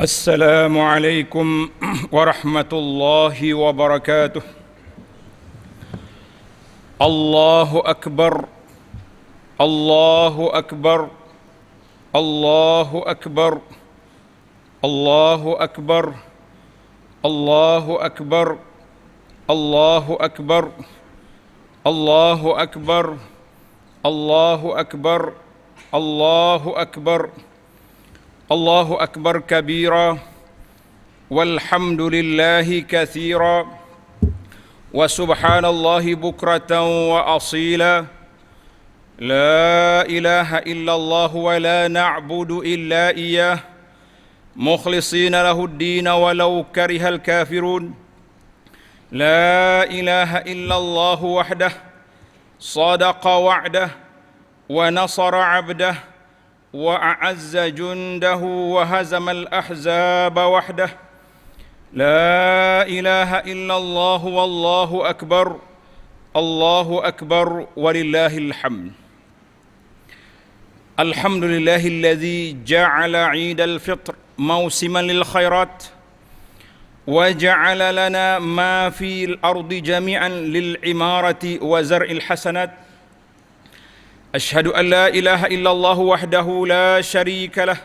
السلام عليكم ورحمة الله وبركاته. الله أكبر، الله أكبر، الله أكبر، الله أكبر، الله أكبر، الله أكبر، الله أكبر، الله أكبر، الله أكبر، الله أكبر كبيرا والحمد لله كثيرا وسبحان الله بكرة وأصيلا لا إله إلا الله ولا نعبد إلا إياه مخلصين له الدين ولو كره الكافرون لا إله إلا الله وحده صدق وعده ونصر عبده وأعز جنده وهزم الأحزاب وحده لا إله إلا الله والله أكبر الله أكبر ولله الحمد. الحمد لله الذي جعل عيد الفطر موسما للخيرات وجعل لنا ما في الأرض جميعا للعمارة وزرع الحسنات. أشهد أن لا إله إلا الله وحده لا شريك له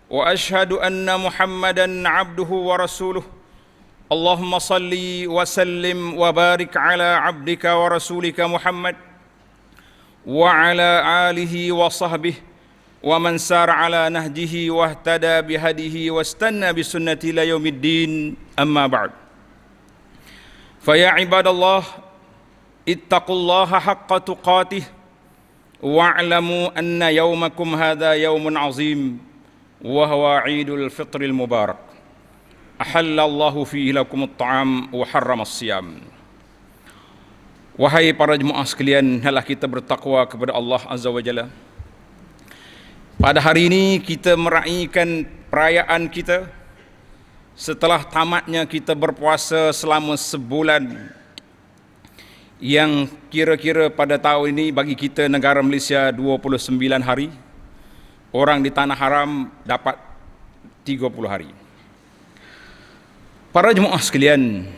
وأشهد أن محمدا عبده ورسوله. اللهم صل وسلم وبارك على عبدك ورسولك محمد وعلى آله وصحبه ومن سار على نهجه واهتدى بهديه واستنى بسنته إلى يوم الدين. أما بعد، فيا عباد الله اتقوا الله حق تقاته واعلموا أن يومكم هذا يوم عظيم وهو عيد الفطر المبارك أحل الله فيه لكم الطعام وحرم الصيام. Wahai para jemaah sekalian, hendaklah kita bertakwa kepada Allah Azza wa Jalla. Pada hari ini kita meraihkan perayaan kita setelah tamatnya kita berpuasa selama sebulan, yang kira-kira pada tahun ini bagi kita negara Malaysia 29 hari, orang di tanah haram dapat 30 hari. Para jemaah sekalian,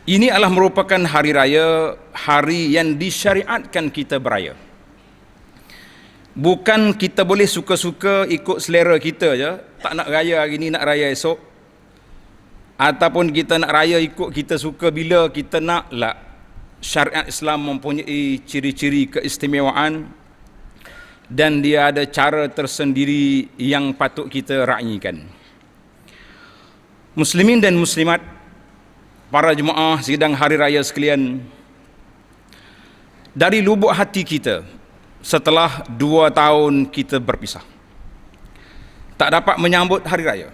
ini adalah merupakan hari raya, hari yang disyariatkan kita beraya. Bukan kita boleh suka-suka ikut selera kita je, tak nak raya hari ni nak raya esok, ataupun kita nak raya ikut kita suka bila kita nak lah. Syariat Islam mempunyai ciri-ciri keistimewaan dan dia ada cara tersendiri yang patut kita raikan. Muslimin dan muslimat, para jemaah sidang hari raya sekalian, dari lubuk hati kita setelah 2 tahun kita berpisah, tak dapat menyambut hari raya.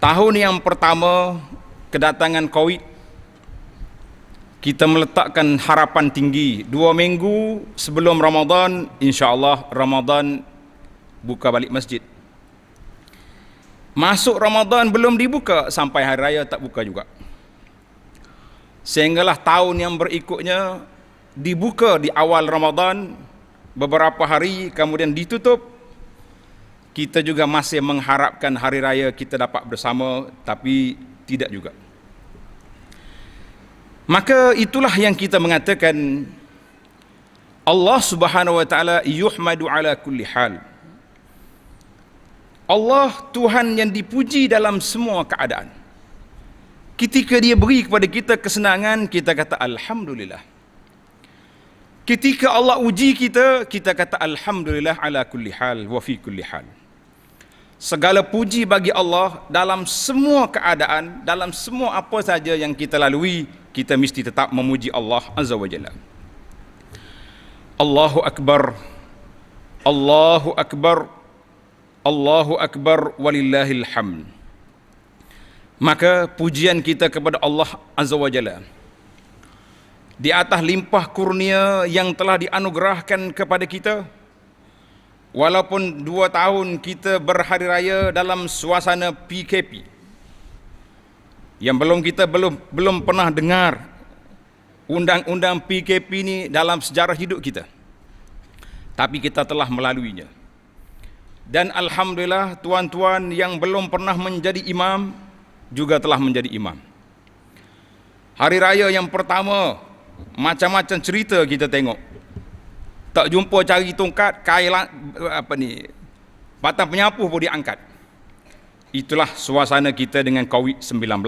Tahun yang pertama kedatangan COVID, kita meletakkan harapan tinggi 2 minggu sebelum Ramadan, insya-Allah Ramadan buka balik masjid. Masuk Ramadan belum dibuka, sampai hari raya tak buka juga. Sehinggalah tahun yang berikutnya dibuka di awal Ramadan beberapa hari, kemudian ditutup. Kita juga masih mengharapkan hari raya kita dapat bersama, tapi tidak juga. Maka itulah yang kita mengatakan Allah Subhanahu wa taala yuhmadu ala kulli hal. Allah Tuhan yang dipuji dalam semua keadaan. Ketika dia beri kepada kita kesenangan, kita kata alhamdulillah. Ketika Allah uji kita, kita kata alhamdulillah ala kulli hal wa fi kulli hal. Segala puji bagi Allah dalam semua keadaan, dalam semua apa saja yang kita lalui, kita mesti tetap memuji Allah Azza wa Jalla. Allahu Akbar, Allahu Akbar, Allahu Akbar walillahil hamd. Maka pujian kita kepada Allah Azza wa Jalla di atas limpah kurnia yang telah dianugerahkan kepada kita. Walaupun 2 tahun kita berhari raya dalam suasana PKP, yang kita belum pernah dengar undang-undang PKP ni dalam sejarah hidup kita, tapi kita telah melaluinya. Dan alhamdulillah tuan-tuan yang belum pernah menjadi imam juga telah menjadi imam. Hari raya yang pertama, macam-macam cerita kita tengok. Tak jumpa cari tongkat, kail batang penyapu pun diangkat. Itulah suasana kita dengan COVID-19.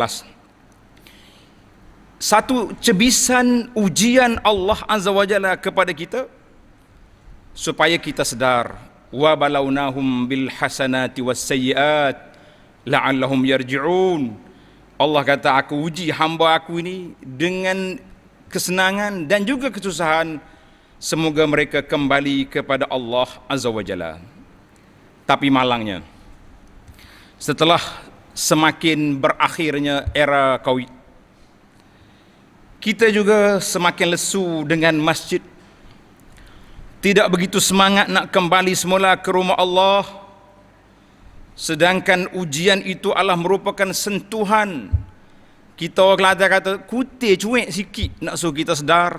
Satu cebisan ujian Allah Azza wa Jalla kepada kita supaya kita sedar, wa balawnahum bil hasanati was sayyiat la'allahum yarji'un. Allah kata, aku uji hamba aku ini dengan kesenangan dan juga kesusahan, semoga mereka kembali kepada Allah Azza wa Jalla. Tapi malangnya, setelah semakin berakhirnya era COVID, kita juga semakin lesu dengan masjid. Tidak begitu semangat nak kembali semula ke rumah Allah. Sedangkan ujian itu adalah merupakan sentuhan. Kita orang Kelantan kata, kutir cuik sikit nak suruh kita sedar.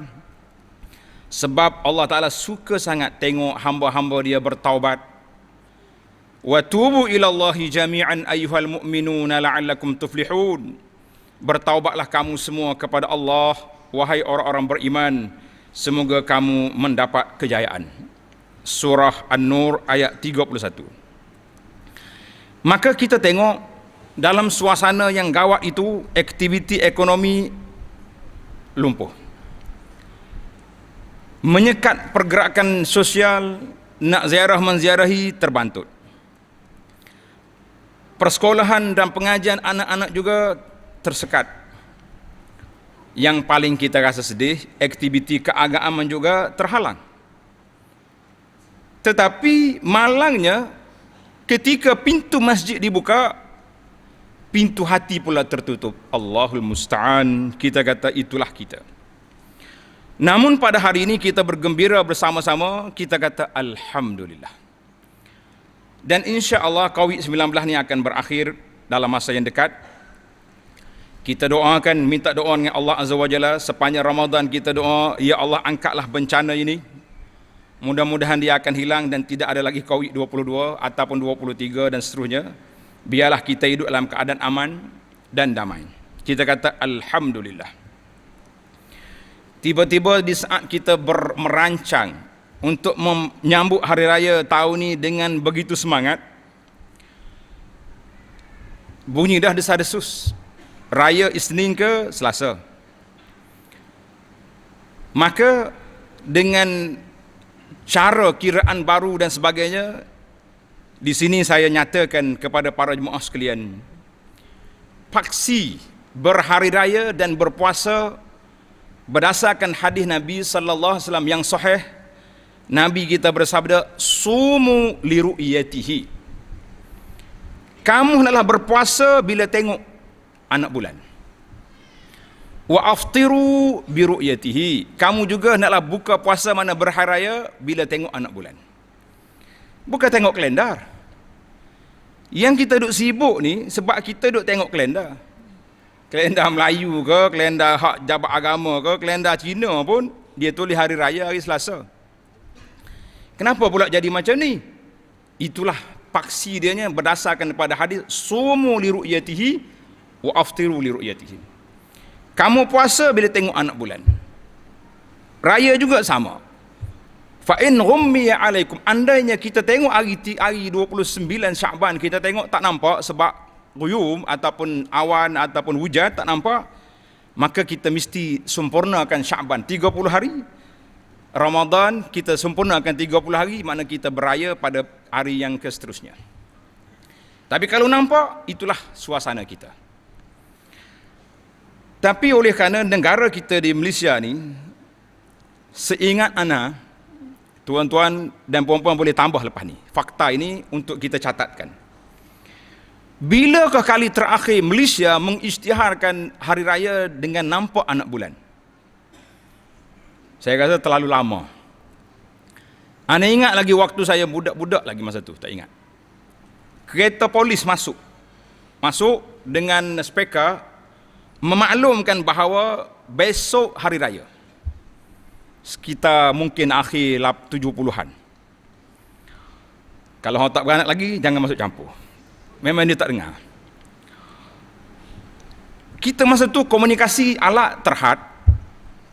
Sebab Allah Ta'ala suka sangat tengok hamba-hamba dia bertaubat. Wa tubu ilallahi jami'an ayyuhal mu'minuna la'allakum tuflihun. Bertaubatlah kamu semua kepada Allah, wahai orang-orang beriman, semoga kamu mendapat kejayaan. Surah An-Nur ayat 31. Maka kita tengok dalam suasana yang gawat itu, aktiviti ekonomi lumpuh. Menyekat pergerakan sosial, nak ziarah menziarahi terbantut. Persekolahan dan pengajian anak-anak juga tersekat. Yang paling kita rasa sedih, aktiviti keagamaan juga terhalang. Tetapi malangnya, ketika pintu masjid dibuka, pintu hati pula tertutup. Allahul Musta'an, kita kata itulah kita. Namun pada hari ini kita bergembira bersama-sama, kita kata Alhamdulillah. Dan insya Allah COVID-19 ini akan berakhir dalam masa yang dekat. Kita doakan, minta doa dengan Allah Azza wa Jalla. Sepanjang Ramadan kita doa, ya Allah angkatlah bencana ini. Mudah-mudahan dia akan hilang dan tidak ada lagi COVID-22 ataupun 23 dan seterusnya. Biarlah kita hidup dalam keadaan aman dan damai. Kita kata Alhamdulillah. Tiba-tiba di saat kita merancang untuk menyambut Hari Raya tahun ini dengan begitu semangat, bunyi dah desas-desus. Raya Isnin ke Selasa. Maka dengan cara kiraan baru dan sebagainya, di sini saya nyatakan kepada para jemaah sekalian, paksi berhari raya dan berpuasa berdasarkan hadis Nabi sallallahu alaihi wasallam yang sahih. Nabi kita bersabda, sumu li ru'yatihi. Kamu hendaklah berpuasa bila tengok anak bulan. Wa aftiru bi ru'yatihi. Kamu juga hendaklah buka puasa mana berhari raya bila tengok anak bulan. Bukan tengok kalendar. Yang kita duk sibuk ni sebab kita duk tengok kalendar. Kalendar Melayu ke, kalendar hak jabat agama ke, kalendar Cina pun dia tulis hari raya hari Selasa. Kenapa pula jadi macam ni? Itulah paksi dianya berdasarkan pada hadis sumu li ru'yatihi wa aftiru li ru'yatihi. Kamu puasa bila tengok anak bulan. Raya juga sama. Fa in ghummiya alaikum, andainya kita tengok hari 29 Syaban kita tengok tak nampak sebab guyum ataupun awan ataupun hujan tak nampak, maka kita mesti sempurnakan Syaban 30 hari. Ramadan kita sempurnakan 30 hari, makna kita beraya pada hari yang seterusnya. Tapi kalau nampak, itulah suasana kita. Tapi oleh kerana negara kita di Malaysia ni, seingat ana, tuan-tuan dan puan-puan boleh tambah lepas ni, fakta ini untuk kita catatkan. Bilakah kali terakhir Malaysia mengisytiharkan hari raya dengan nampak anak bulan? Saya rasa terlalu lama. Ana ingat lagi waktu saya budak-budak lagi masa tu, tak ingat. Kereta polis masuk dengan speaker memaklumkan bahawa besok hari raya. Sekitar mungkin akhir 70-an. Kalau orang tak beranak lagi, jangan masuk campur. Memang dia tak dengar. Kita masa tu komunikasi alat terhad.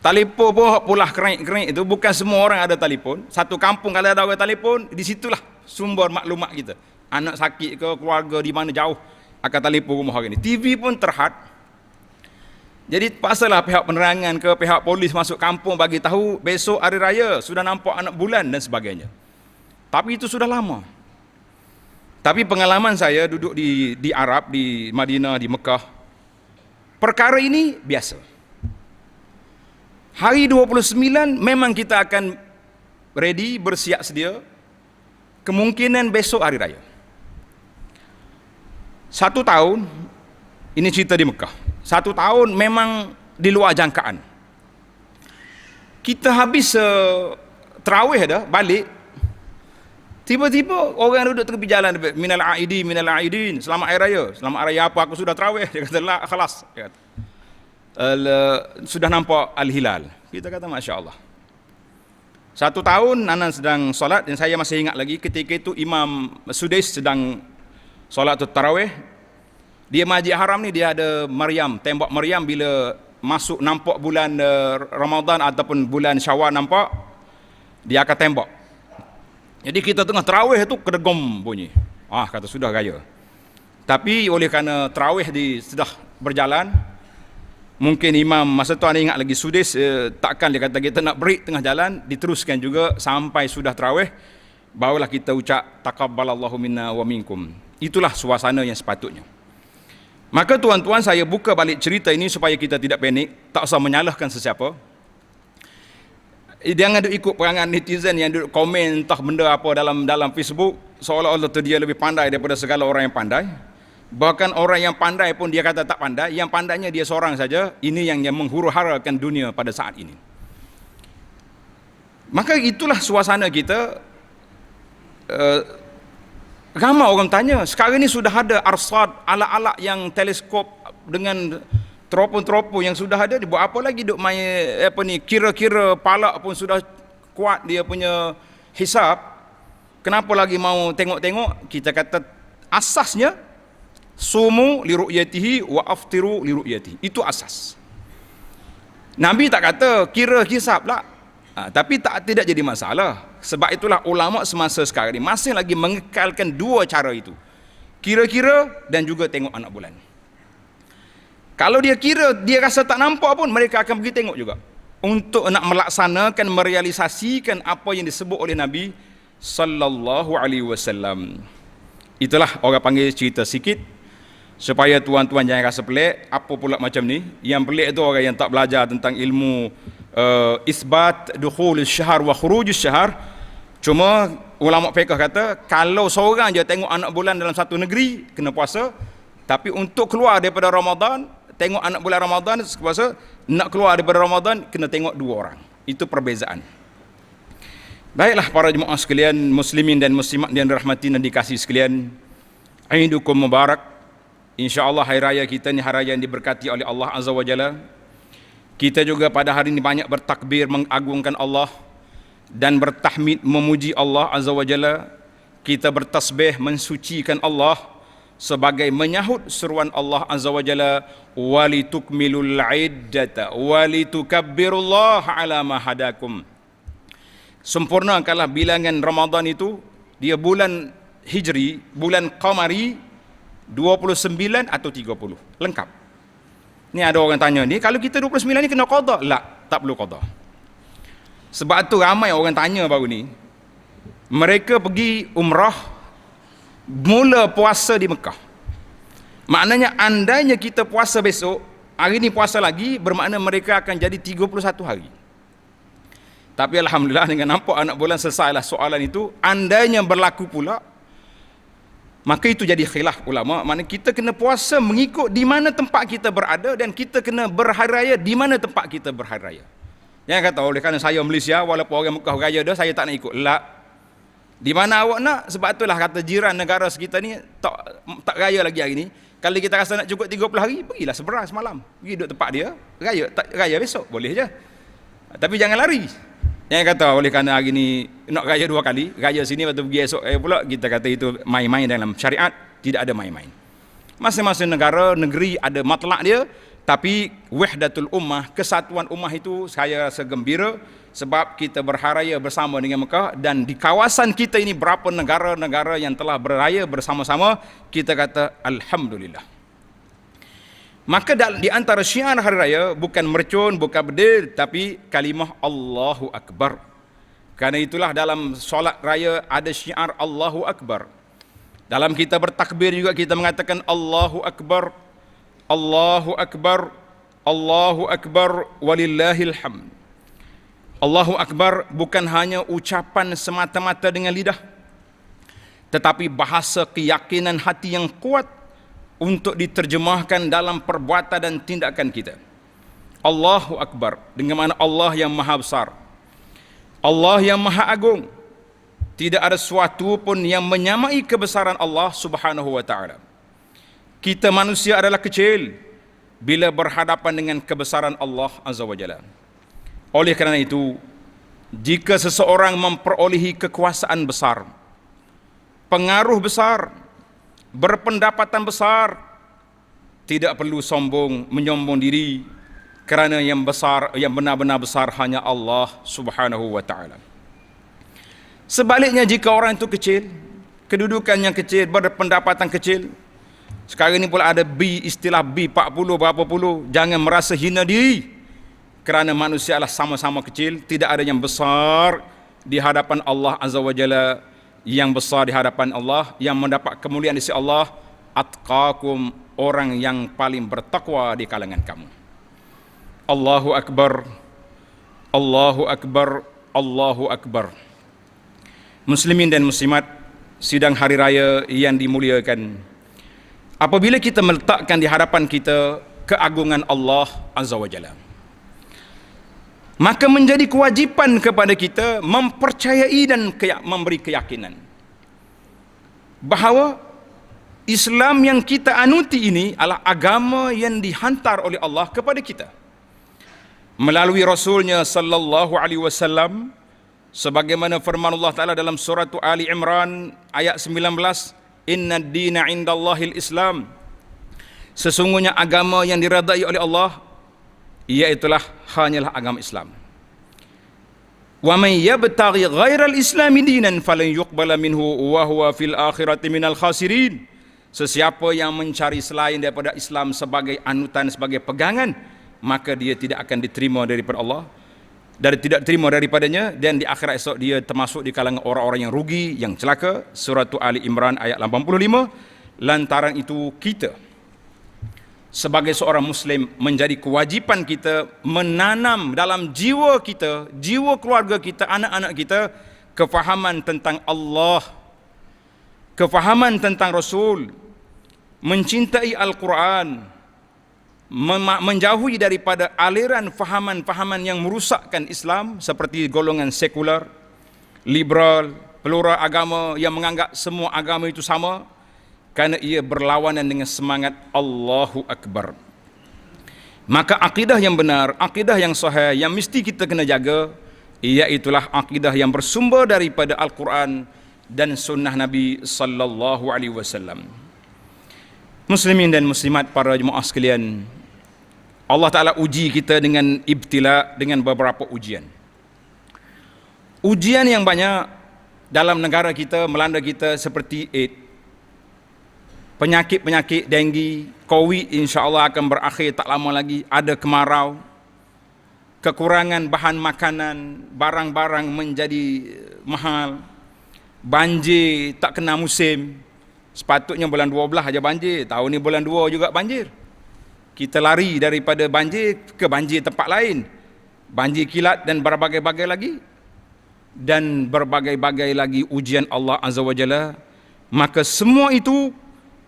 Telefon pun pulah kerik-kerik itu, bukan semua orang ada telefon. Satu kampung kalau ada orang telefon, di situlah sumber maklumat kita. Anak sakit ke, keluarga di mana jauh akan telefon rumah orang ni. TV pun terhad. Jadi paksalah pihak penerangan ke pihak polis masuk kampung bagi tahu besok hari raya sudah nampak anak bulan dan sebagainya. Tapi itu sudah lama. Tapi pengalaman saya duduk di Arab, di Madinah, di Mekah, perkara ini biasa. Hari 29 memang kita akan ready, bersiap sedia. Kemungkinan besok hari raya. 1 tahun, ini cerita di Mekah. 1 tahun memang di luar jangkaan. Kita habis terawih dah, balik. Tiba-tiba orang duduk tepi jalan, minal aidin, selamat hari raya. Selamat hari raya apa, aku sudah terawih. Dia kata, la, khalas. Dia kata, sudah nampak al-hilal. Kita kata Masya Allah. 1 tahun Anan sedang solat, dan saya masih ingat lagi ketika itu Imam Sudais sedang solat tarawih. Dia Masjid Haram ni, dia ada Maryam, tembok Maryam. Bila masuk nampak bulan Ramadan ataupun bulan Syawal nampak, dia akan tembok. Jadi kita tengah tarawih tu kedegom bunyi. Kata sudah raya. Tapi oleh kerana tarawih sudah berjalan, mungkin imam masa tu anda ingat lagi Sudais, takkan dia kata kita nak break tengah jalan, diteruskan juga sampai sudah tarawih, barulah kita ucap taqabbalallahu minna wa minkum. Itulah suasana yang sepatutnya. Maka tuan-tuan, saya buka balik cerita ini supaya kita tidak panik, tak usah menyalahkan sesiapa. Jangan ikut perangan netizen yang duduk komen entah benda apa dalam Facebook, seolah-olah dia lebih pandai daripada segala orang yang pandai. Bahkan orang yang pandai pun dia kata tak pandai, yang pandainya dia seorang saja. Ini yang menghuru-harakan dunia pada saat ini. Maka itulah suasana kita. Ramai orang tanya, sekarang ni sudah ada arsad, alat-alat yang teleskop dengan teropong-teropong yang sudah ada, dibuat apa lagi duk main kira-kira palak pun sudah kuat dia punya hisab. Kenapa lagi mau tengok-tengok? Kita kata asasnya sumu li ru'yatihi wa aftiru li ru'yatihi. Itu asas. Nabi tak kata kira hisab lah. Tapi tidak jadi masalah. Sebab itulah ulama semasa sekarang ini masih lagi mengekalkan 2 cara itu. Kira-kira dan juga tengok anak bulan. Kalau dia kira, dia rasa tak nampak pun, mereka akan pergi tengok juga. Untuk nak melaksanakan, merealisasikan apa yang disebut oleh Nabi sallallahu alaihi wasallam. Itulah orang panggil cerita sikit, supaya tuan-tuan jangan rasa pelik. Apa pula macam ni? Yang pelik itu orang yang tak belajar tentang ilmu isbat dukhul syahr wa khuruj syahr. Cuma ulama fiqh kata, kalau seorang je tengok anak bulan dalam satu negeri, kena puasa. Tapi untuk keluar daripada Ramadan, tengok anak bulan Ramadan puasa. Nak keluar daripada Ramadan, kena tengok 2 orang. Itu perbezaan. Baiklah para jemaah sekalian, muslimin dan muslimat yang dirahmati dan dikasihi sekalian, Aidukum Mubarak. InsyaAllah hari raya kita ni hari raya yang diberkati oleh Allah Azza wa Jalla. Kita juga pada hari ini banyak bertakbir mengagungkan Allah dan bertahmid memuji Allah Azza wa Jalla. Kita bertasbih mensucikan Allah sebagai menyahut seruan Allah Azza wa Jalla, walitukmilul iddata walitukabbirullaha ala ma hadakum. Sempurnakanlah bilangan Ramadan itu, dia bulan Hijri, bulan Qamari 29 atau 30, lengkap. Ni ada orang tanya ni, kalau kita 29 ni kena qada? Tak perlu qada. Sebab tu ramai orang tanya baru ni, mereka pergi umrah mula puasa di Mekah. Maknanya andainya kita puasa besok, hari ni puasa lagi, bermakna mereka akan jadi 31 hari. Tapi alhamdulillah dengan nampak anak bulan selesailah soalan itu. Andainya berlaku pula, maka itu jadi khilaf ulama. Maknanya kita kena puasa mengikut di mana tempat kita berada, dan kita kena berhari raya di mana tempat kita berhari raya. Jangan kata oleh kerana saya Malaysia, walaupun orang Mekah raya dah, saya tak nak ikut. Di mana awak nak? Sebab itulah kata jiran negara sekitar ni tak raya lagi hari ni. Kalau kita rasa nak cukup 30 hari, pergilah semalam. Pergi duduk tempat dia, raya besok, boleh je. Tapi jangan lari. Yang kata oleh kerana hari ni nak raya 2 kali, raya sini lepas tu pergi esok pula, kita kata itu main-main. Dalam syariat tidak ada main-main. Masing-masing negara, negeri ada matlak dia, tapi wahdatul ummah, kesatuan ummah itu saya rasa gembira sebab kita berharaya bersama dengan Mekah, dan di kawasan kita ini berapa negara-negara yang telah beraya bersama-sama, kita kata alhamdulillah. Maka di antara syiar hari raya bukan mercun, bukan bedil, tapi kalimah Allahu Akbar. Karena itulah dalam solat raya ada syiar Allahu Akbar. Dalam kita bertakbir juga kita mengatakan Allahu Akbar, Allahu Akbar, Allahu Akbar, walillahil hamd. Allahu Akbar bukan hanya ucapan semata-mata dengan lidah, tetapi bahasa keyakinan hati yang kuat untuk diterjemahkan dalam perbuatan dan tindakan kita. Allahu Akbar dengan mana Allah yang maha besar, Allah yang maha agung. Tidak ada sesuatu pun yang menyamai kebesaran Allah Subhanahu wa taala. Kita manusia adalah kecil bila berhadapan dengan kebesaran Allah Azza wa Jalla. Oleh kerana itu, jika seseorang memperolehi kekuasaan besar, pengaruh besar, berpendapatan besar, tidak perlu sombong, menyombong diri, kerana yang besar, yang benar-benar besar hanya Allah Subhanahu wa taala. Sebaliknya, jika orang itu kecil, kedudukannya kecil, berpendapatan kecil, sekarang ini pula ada istilah B40 berapa puluh, jangan merasa hina diri, kerana manusia adalah sama-sama kecil, tidak ada yang besar di hadapan Allah Azza wa Jalla. Yang besar di hadapan Allah, yang mendapat kemuliaan di sisi Allah, atqakum, orang yang paling bertakwa di kalangan kamu. Allahu Akbar, Allahu Akbar, Allahu Akbar. Muslimin dan muslimat, sidang hari raya yang dimuliakan, apabila kita meletakkan di hadapan kita keagungan Allah Azza wa Jalla, maka menjadi kewajipan kepada kita mempercayai dan memberi keyakinan bahawa Islam yang kita anuti ini adalah agama yang dihantar oleh Allah kepada kita melalui Rasulnya sallallahu alaihi wasallam, sebagaimana firman Allah Ta'ala dalam surah Ali Imran ayat 19, inna ad-dina indallahil Islam, sesungguhnya agama yang diredai oleh Allah iaitulah hanyalah agama Islam. Wa man yabtaghi ghairal islami dinan falan yuqbala minhu wa huwa fil akhirati minal khasirin. Sesiapa yang mencari selain daripada Islam sebagai anutan, sebagai pegangan, maka dia tidak akan diterima daripada Allah, dan tidak terima daripadanya, dan di akhirat esok dia termasuk di kalangan orang-orang yang rugi, yang celaka. Surah Ali Imran ayat 85. Lantaran itu kita sebagai seorang Muslim menjadi kewajipan kita menanam dalam jiwa kita, jiwa keluarga kita, anak-anak kita, kefahaman tentang Allah, kefahaman tentang Rasul, mencintai Al-Quran, menjauhi daripada aliran fahaman-fahaman yang merusakkan Islam seperti golongan sekular, liberal, pelura agama yang menganggap semua agama itu sama, kerana ia berlawanan dengan semangat Allahu Akbar. Maka akidah yang benar, akidah yang sahih yang mesti kita kena jaga, iaitulah akidah yang bersumber daripada Al-Quran dan sunnah Nabi sallallahu alaihi wasallam. Muslimin dan muslimat, para jemaah sekalian, Allah Ta'ala uji kita dengan ibtila, dengan beberapa ujian. Ujian yang banyak dalam negara kita, melanda kita, seperti AIDS, penyakit-penyakit denggi, COVID insya-Allah akan berakhir tak lama lagi, ada kemarau, kekurangan bahan makanan, barang-barang menjadi mahal, banjir tak kena musim. Sepatutnya bulan 12 aja banjir, tahun ni bulan 2 juga banjir. Kita lari daripada banjir ke banjir tempat lain, banjir kilat dan berbagai-bagai lagi, dan berbagai-bagai lagi ujian Allah Azza wa Jalla. Maka semua itu,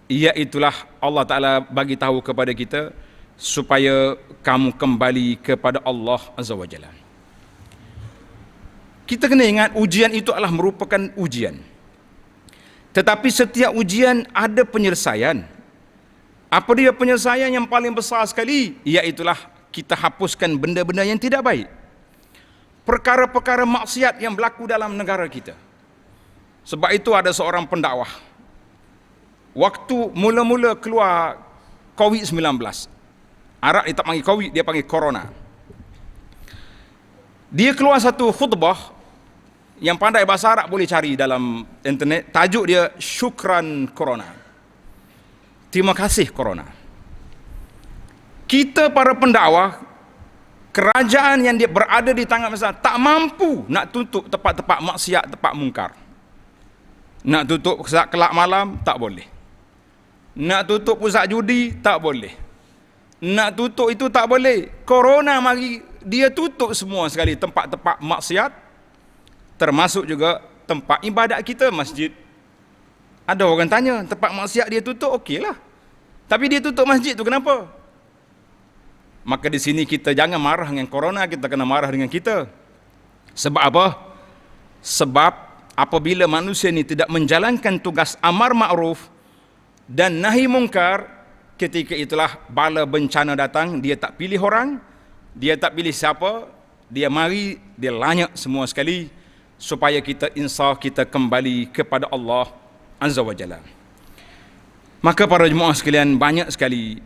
iaitulah Allah Ta'ala bagi tahu kepada kita supaya kamu kembali kepada Allah Azza wa Jalla. Kita kena ingat ujian itu adalah merupakan ujian, tetapi setiap ujian ada penyelesaian. Apa dia penyelesaian yang paling besar sekali? Iaitulah kita hapuskan benda-benda yang tidak baik. perkara-perkara maksiat yang berlaku dalam negara kita. Sebab itu ada seorang pendakwah, waktu mula-mula keluar COVID-19, Arab dia tak panggil COVID, dia panggil Corona. Dia keluar satu khutbah, yang pandai bahasa Arab boleh cari dalam internet, tajuk dia Syukran Corona. Terima kasih Corona. Kita para pendakwah, kerajaan yang dia berada di tangan masyarakat tak mampu nak tutup tempat-tempat maksiat, tempat mungkar. Nak tutup pusat kelab malam, tak boleh. Nak tutup pusat judi, tak boleh. Nak tutup itu tak boleh. Corona mari dia tutup semua sekali tempat-tempat maksiat, termasuk juga tempat ibadat kita, masjid. Ada orang tanya, tempat maksiat dia tutup, okeylah. Tapi dia tutup masjid tu kenapa? Maka di sini kita jangan marah dengan corona, kita kena marah dengan kita. Sebab apa? Sebab apabila manusia ini tidak menjalankan tugas amar ma'ruf dan nahi mungkar, ketika itulah bala bencana datang, dia tak pilih orang, dia tak pilih siapa, dia mari, dia lanyak semua sekali, supaya kita insaf, kita kembali kepada Allah Azza wa Jalla. Maka para jemaah sekalian, banyak sekali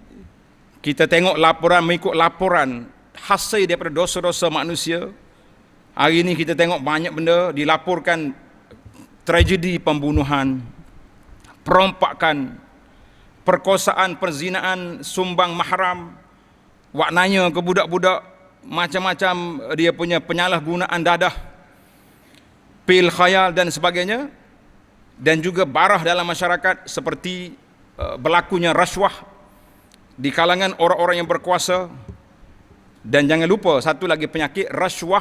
kita tengok laporan, mengikut laporan hasil daripada dosa-dosa manusia. Hari ini kita tengok banyak benda dilaporkan, tragedi pembunuhan, perompakan, perkosaan, perzinaan, sumbang mahram, waknanya ke budak-budak, macam-macam dia punya penyalahgunaan dadah, pil khayal dan sebagainya. Dan juga barah dalam masyarakat seperti berlakunya rasuah di kalangan orang-orang yang berkuasa. Dan jangan lupa satu lagi penyakit rasuah,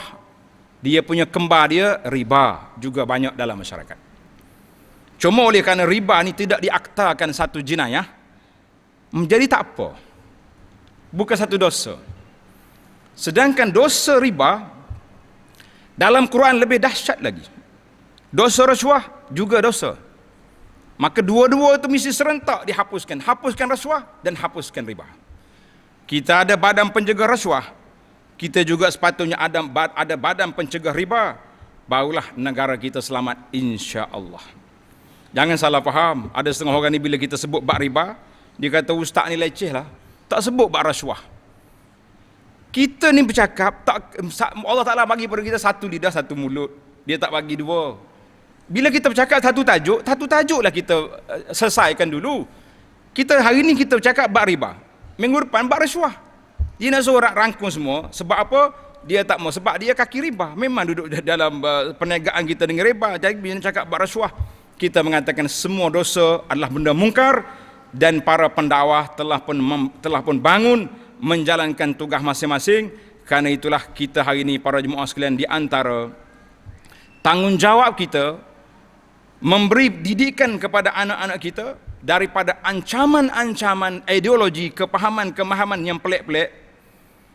dia punya kembar dia riba juga banyak dalam masyarakat. Cuma oleh kerana riba ni tidak diaktakan satu jenayah, menjadi tak apa, bukan satu dosa. Sedangkan dosa riba dalam Quran lebih dahsyat lagi. Dosa rasuah juga dosa. Maka dua-dua itu mesti serentak dihapuskan. Hapuskan rasuah dan hapuskan riba. Kita ada badan pencegah rasuah, kita juga sepatutnya ada badan pencegah riba. Barulah negara kita selamat, insya-Allah. Jangan salah faham. Ada setengah orang ni bila kita sebut bab riba, dia kata ustaz ni leceh lah, tak sebut bab rasuah. Kita ni bercakap, Allah Ta'ala bagi pada kita satu lidah, satu mulut. Dia tak bagi dua. Bila kita bercakap satu tajuklah kita selesaikan dulu. Kita hari ni kita bercakap bab riba, minggu depan bab rasuah. Dia nak suruh rangkung semua. Sebab apa? Dia tak mau. Sebab dia kaki riba. Memang duduk dalam perniagaan kita dengan riba. Jadi bila cakap bab rasuah, kita mengatakan semua dosa adalah benda mungkar, dan para pendakwah telah pun bangun menjalankan tugas masing-masing. Karena itulah kita hari ini para jemaah sekalian, di antara tanggungjawab kita memberi didikan kepada anak-anak kita daripada ancaman-ancaman ideologi, kepahaman-kemahaman yang pelik-pelik,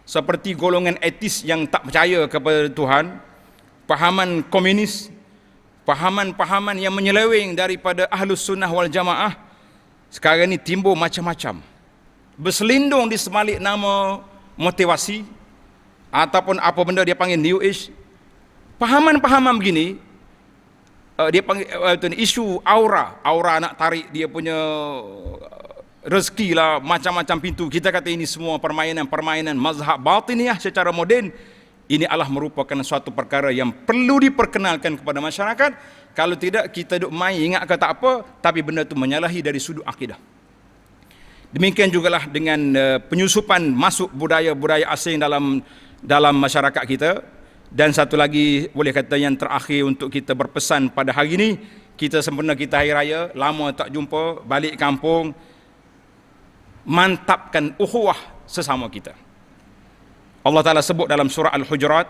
seperti golongan etis yang tak percaya kepada Tuhan, pahaman komunis, pahaman-pahaman yang menyeleweng daripada Ahlus Sunnah wal Jamaah. Sekarang ini timbul macam-macam, berselindung di sebalik nama motivasi ataupun apa benda dia panggil New Age. Pahaman-pahaman begini, dia panggil isu aura nak tarik dia punya rezeki lah, macam-macam pintu. Kita kata ini semua permainan mazhab batiniah secara moden. Ini adalah merupakan suatu perkara yang perlu diperkenalkan kepada masyarakat. Kalau tidak, kita duk main ingat ke tak apa, tapi benda itu menyalahi dari sudut akidah. Demikian jugalah dengan penyusupan masuk budaya-budaya asing dalam masyarakat kita. Dan satu lagi boleh kata yang terakhir untuk kita berpesan pada hari ini, kita sempena kita hari raya, lama tak jumpa, balik kampung, mantapkan ukhuwah sesama kita. Allah Ta'ala sebut dalam surah Al-Hujurat,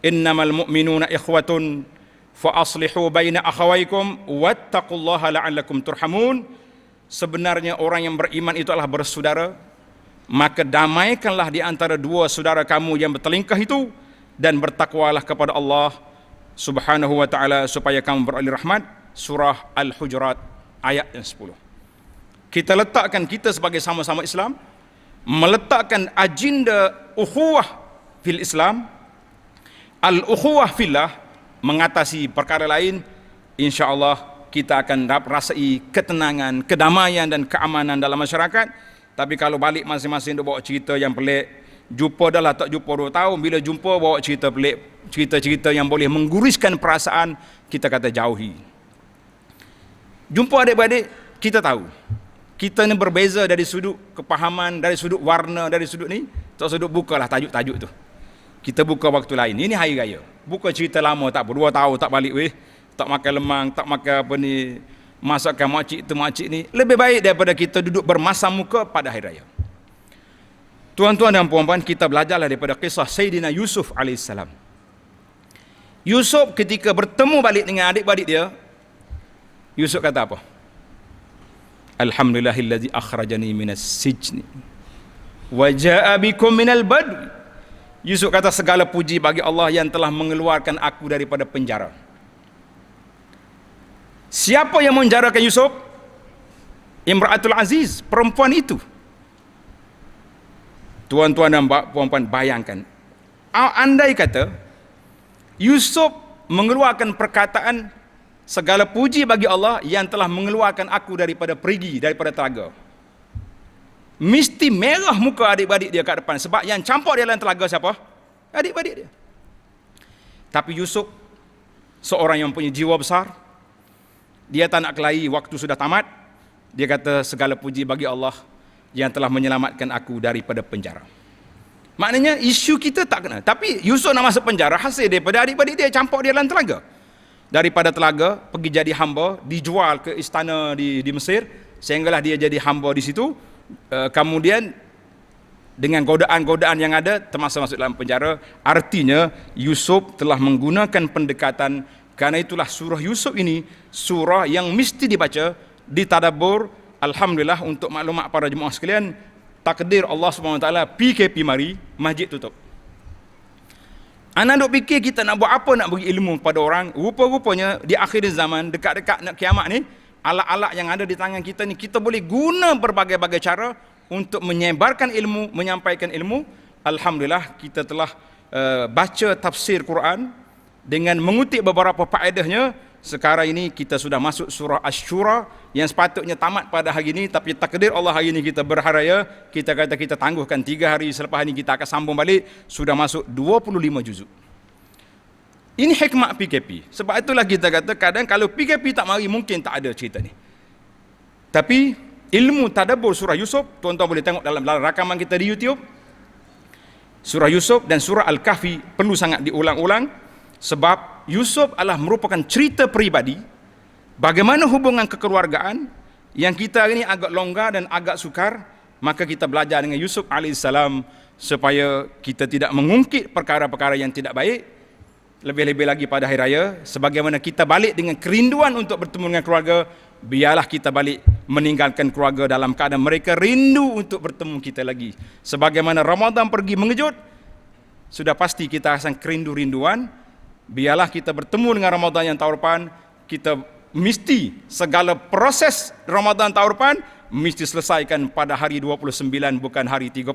innamal mu'minuna ikhwatun fa aslihu baina akhawaykum wattaqullaha la'allakum turhamun. Sebenarnya orang yang beriman itu adalah bersaudara, maka damaikanlah di antara dua saudara kamu yang bertelingkah itu, dan bertakwalah kepada Allah Subhanahu wa Ta'ala supaya kamu beroleh rahmat. Surah Al-Hujurat ayat yang 10. Kita letakkan kita sebagai sama-sama Islam, meletakkan agenda ukhuwah fil Islam, Al-ukhuwah fillah, mengatasi perkara lain, insya-Allah kita akan rasai ketenangan, kedamaian dan keamanan dalam masyarakat. Tapi kalau balik masing-masing dia bawa cerita yang pelik, jumpa dah lah tak jumpa 2 tahun, bila jumpa bawa cerita pelik, cerita-cerita yang boleh mengguriskan perasaan, kita kata jauhi. Jumpa adik-beradik, kita tahu kita ni berbeza dari sudut kepahaman, dari sudut warna, dari sudut ni. Tak sudut bukalah tajuk-tajuk tu. Kita buka waktu lain. Ini hari raya. Buka cerita lama tak apa. 2 tahun tak balik weh. Tak makan lemang, tak makan apa ni, masakan makcik tu makcik ni. Lebih baik daripada kita duduk bermasam muka pada hari raya. Tuan-tuan dan puan-puan, kita belajarlah daripada kisah Sayyidina Yusuf AS. Yusuf ketika bertemu balik dengan adik-beradik dia, Yusuf kata apa? Alhamdulillahillazi akhrajani minas sijni wa jaa bikum minal badwi. Yusuf kata segala puji bagi Allah yang telah mengeluarkan aku daripada penjara. Siapa yang menjarakan Yusuf? Imra'atul Aziz, perempuan itu. Tuan-tuan dan puan-puan, bayangkan, andai kata Yusuf mengeluarkan perkataan segala puji bagi Allah yang telah mengeluarkan aku daripada perigi, daripada telaga, mesti merah muka adik-beradik dia kat depan. Sebab yang campur dia dalam telaga siapa? Adik-beradik dia. Tapi Yusuf seorang yang punya jiwa besar. Dia tak nak kelahi waktu sudah tamat. Dia kata segala puji bagi Allah yang telah menyelamatkan aku daripada penjara. Maknanya isu kita tak kena. Tapi Yusuf nak masuk penjara hasil daripada adik-beradik dia campur dia dalam telaga. Daripada telaga pergi jadi hamba, dijual ke istana di Mesir, sehinggalah dia jadi hamba di situ. Kemudian dengan godaan-godaan yang ada termasuk masuk dalam penjara. Artinya Yusuf telah menggunakan pendekatan. Karena itulah surah Yusuf ini surah yang mesti dibaca, ditadabbur. Alhamdulillah, untuk maklumat para jemaah sekalian, takdir Allah SWT, PKP mari, masjid tutup. Anak duk fikir kita nak buat apa, nak bagi ilmu pada orang. Rupa-rupanya di akhir zaman, dekat-dekat nak kiamat ni, alat-alat yang ada di tangan kita ni, kita boleh guna berbagai-bagai cara untuk menyebarkan ilmu, menyampaikan ilmu. Alhamdulillah, kita telah baca tafsir Quran dengan mengutip beberapa faedahnya. Sekarang ini kita sudah masuk surah Asy-Syura yang sepatutnya tamat pada hari ini, tapi takdir Allah hari ini kita berharaya, kita kata kita tangguhkan 3 hari selepas ini kita akan sambung balik, sudah masuk 25 juzuk. Ini hikmah PKP. Sebab itulah kita kata kadang kalau PKP tak mari mungkin tak ada cerita ni. Tapi ilmu tadabbur surah Yusuf, tuan-tuan boleh tengok dalam rakaman kita di YouTube. Surah Yusuf dan surah Al-Kahfi perlu sangat diulang-ulang. Sebab Yusuf adalah merupakan cerita peribadi bagaimana hubungan kekeluargaan yang kita hari ini agak longgar dan agak sukar. Maka kita belajar dengan Yusuf AS supaya kita tidak mengungkit perkara-perkara yang tidak baik. Lebih-lebih lagi pada hari raya, sebagaimana kita balik dengan kerinduan untuk bertemu dengan keluarga, biarlah kita balik meninggalkan keluarga dalam keadaan mereka rindu untuk bertemu kita lagi. Sebagaimana Ramadan pergi mengejut, sudah pasti kita akan kerindu-rinduan. Biarlah kita bertemu dengan Ramadan yang tahun depan. Kita mesti segala proses Ramadan tahun depan mesti selesaikan pada hari 29, bukan hari 30.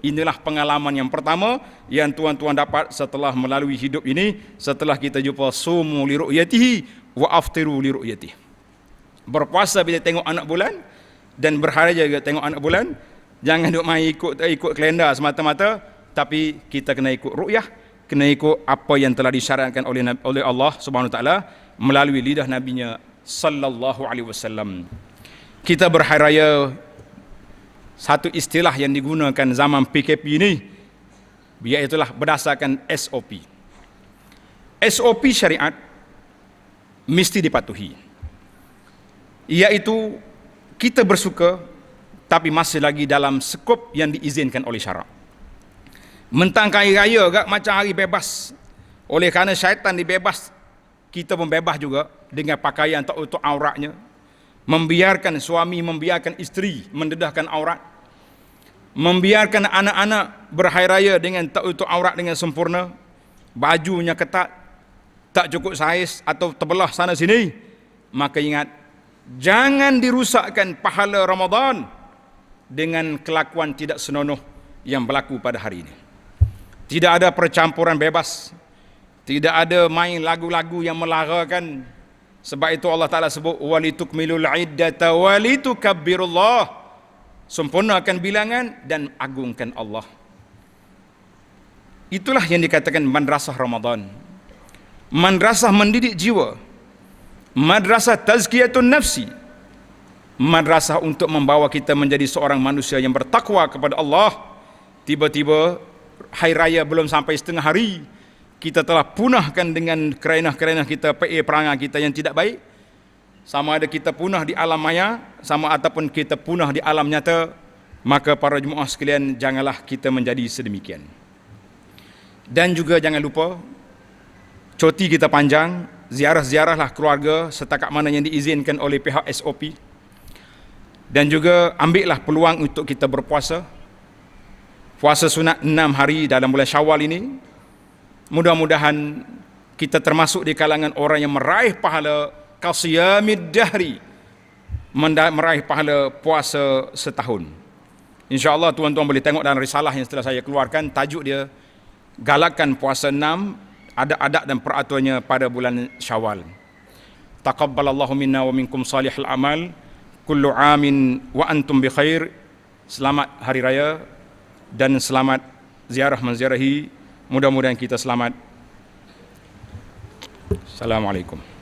Inilah pengalaman yang pertama yang tuan-tuan dapat setelah melalui hidup ini, setelah kita jumpa sumu li ru'yatihi wa aftiru li ru'yatihi. Berpuasa bila tengok anak bulan dan berhari juga tengok anak bulan. Jangan duk main ikut kalender semata-mata, tapi kita kena ikut ru'yah, kena ikut apa yang telah disyaratkan oleh Allah Subhanahu Wa Taala melalui lidah nabinya sallallahu alaihi wasallam. Kita berhari raya, satu istilah yang digunakan zaman PKP ini, iaitulah berdasarkan SOP. SOP syariat mesti dipatuhi. Iaitu kita bersuka tapi masih lagi dalam skop yang diizinkan oleh syarak. Mentang hari raya agak macam hari bebas. Oleh kerana syaitan dibebas, kita pun bebas juga dengan pakaian tak utuh auratnya. Membiarkan suami, membiarkan isteri mendedahkan aurat. Membiarkan anak-anak berhari raya dengan tak utuh aurat dengan sempurna. Bajunya ketat, tak cukup saiz atau terbelah sana sini. Maka ingat, jangan dirusakkan pahala Ramadan dengan kelakuan tidak senonoh yang berlaku pada hari ini. Tidak ada percampuran bebas. Tidak ada main lagu-lagu yang melarakan. Sebab itu Allah Ta'ala sebut walitukmilul iddata walitukabbirullah. Sempurnakan bilangan dan agungkan Allah. Itulah yang dikatakan madrasah Ramadan. Madrasah mendidik jiwa. Madrasah tazkiyatun nafsi. Madrasah untuk membawa kita menjadi seorang manusia yang bertakwa kepada Allah. Tiba-tiba hari raya belum sampai setengah hari, kita telah punahkan dengan kerenah-kerenah kita, perangai kita yang tidak baik. Sama ada kita punah di alam maya, sama ataupun kita punah di alam nyata. Maka para jemaah sekalian, janganlah kita menjadi sedemikian. Dan juga jangan lupa, cuti kita panjang, ziarah-ziarahlah keluarga setakat mana yang diizinkan oleh pihak SOP. Dan juga ambillah peluang untuk kita berpuasa. Puasa sunat 6 hari dalam bulan Syawal ini. Mudah-mudahan kita termasuk di kalangan orang yang meraih pahala qasiyamid dahri, meraih pahala puasa setahun. InsyaAllah tuan-tuan boleh tengok dalam risalah yang setelah saya keluarkan, tajuk dia Galakkan Puasa 6, Adab-adab dan peraturannya pada bulan Syawal. Taqabbalallahu minna wa minkum salihal amal. Kullu amin wa antum bi khair. Selamat hari raya dan selamat ziarah menziarahi. Mudah-mudahan kita selamat. Assalamualaikum.